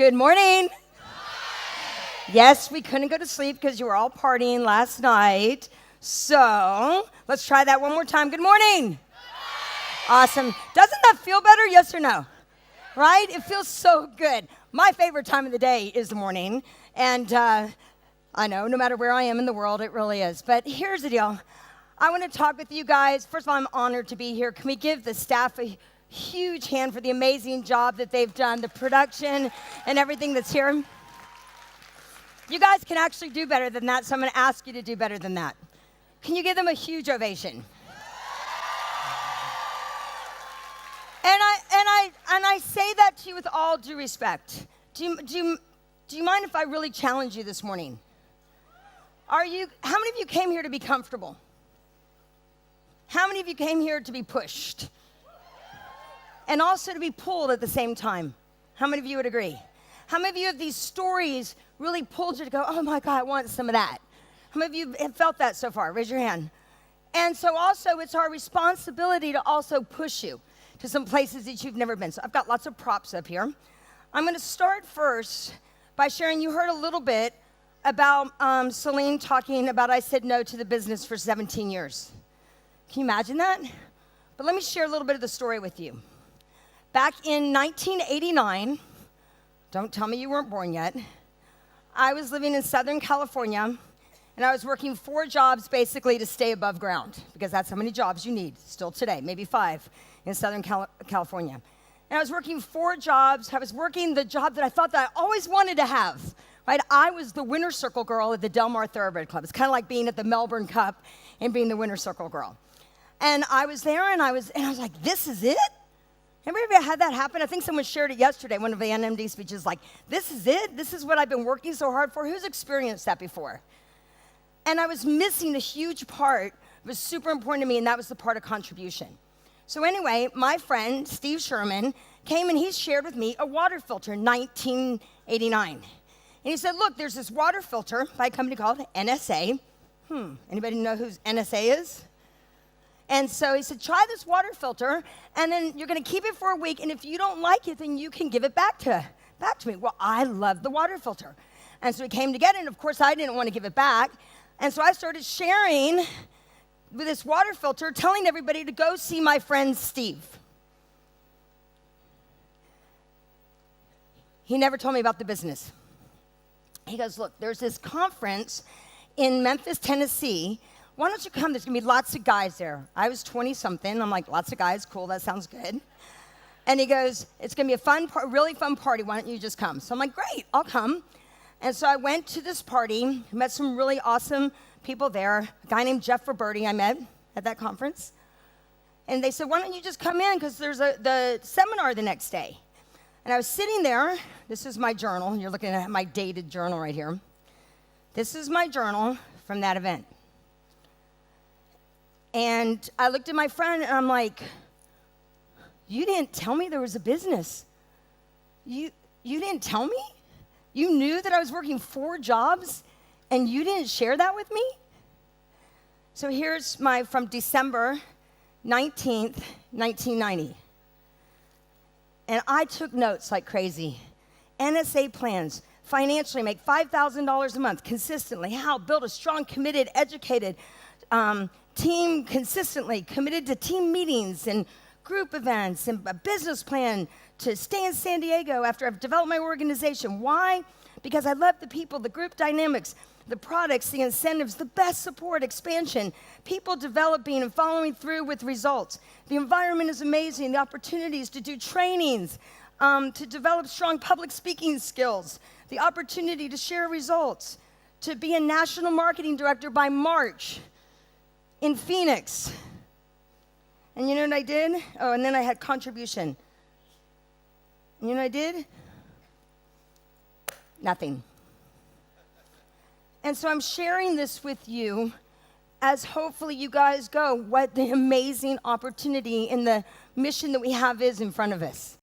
Good morning. Yes, we couldn't go to sleep because you were all partying last night. So let's try that one more time. Good morning. Awesome. Doesn't that feel better? Yes or no? Right? It feels so good. My favorite time of the day is the morning. And I know, no matter where I am in the world, it really is. But here's the deal. I want to talk with you guys. First of all, I'm honored to be here. Can we give the staff a huge hand for the amazing job that they've done, the production and everything that's here? You guys can actually do better than that, so I'm going to ask you to do better than that. Can you give them a huge ovation? And I say that to you with all due respect. Do you mind if I really challenge you this morning? How many of you came here to be comfortable? How many of you came here to be pushed? And also to be pulled at the same time? How many of you would agree? How many of you have these stories really pulled you to go, oh my God, I want some of that? How many of you have felt that so far? Raise your hand. And so also it's our responsibility to also push you to some places that you've never been. So I've got lots of props up here. I'm going to start first by sharing, you heard a little bit about Celine talking about I said no to the business for 17 years. Can you imagine that? But let me share a little bit of the story with you. Back in 1989, don't tell me you weren't born yet, I was living in Southern California, and I was working 4 jobs basically to stay above ground, because that's how many jobs you need still today, maybe 5 in Southern California. And I was working 4 jobs. I was working the job that I thought that I always wanted to have, right? I was the winner circle girl at the Del Mar Thoroughbred Club. It's kind of like being at the Melbourne Cup and being the winner circle girl. And I was there, and I was like, this is it? Anybody ever had that happen? I think someone shared it yesterday, one of the NMD speeches, like, this is it? This is what I've been working so hard for? Who's experienced that before? And I was missing a huge part. It was super important to me, and that was the part of contribution. So anyway, my friend, Steve Sherman, came and he shared with me a water filter in 1989. And he said, look, there's this water filter by a company called NSA. Anybody know who NSA is? And so he said, try this water filter, and then you're going to keep it for a week, and if you don't like it, then you can give it back to me. Well, I love the water filter. And so he came to get it, and of course, I didn't want to give it back. And so I started sharing with this water filter, telling everybody to go see my friend Steve. He never told me about the business. He goes, look, there's this conference in Memphis, Tennessee. Why don't you come? There's going to be lots of guys there. I was 20-something. I'm like, lots of guys. Cool, that sounds good. And he goes, it's going to be a really fun party. Why don't you just come? So I'm like, great, I'll come. And so I went to this party, met some really awesome people there. A guy named Jeff Roberti I met at that conference. And they said, why don't you just come in? Because there's the seminar the next day. And I was sitting there. This is my journal. You're looking at my dated journal right here. This is my journal from that event. And I looked at my friend, and I'm like, you didn't tell me there was a business. You didn't tell me? You knew that I was working 4 jobs, and you didn't share that with me? So here's from December 19th, 1990. And I took notes like crazy. NSA plans, financially make $5,000 a month consistently. How? Build a strong, committed, educated team consistently, committed to team meetings and group events and a business plan to stay in San Diego after I've developed my organization. Why? Because I love the people, the group dynamics, the products, the incentives, the best support, expansion, people developing and following through with results. The environment is amazing, the opportunities to do trainings, to develop strong public speaking skills, the opportunity to share results, to be a national marketing director by March in Phoenix. And you know what I did? Oh, and then I had contribution. And you know what I did? Nothing. And so I'm sharing this with you as hopefully you guys go what the amazing opportunity and the mission that we have is in front of us.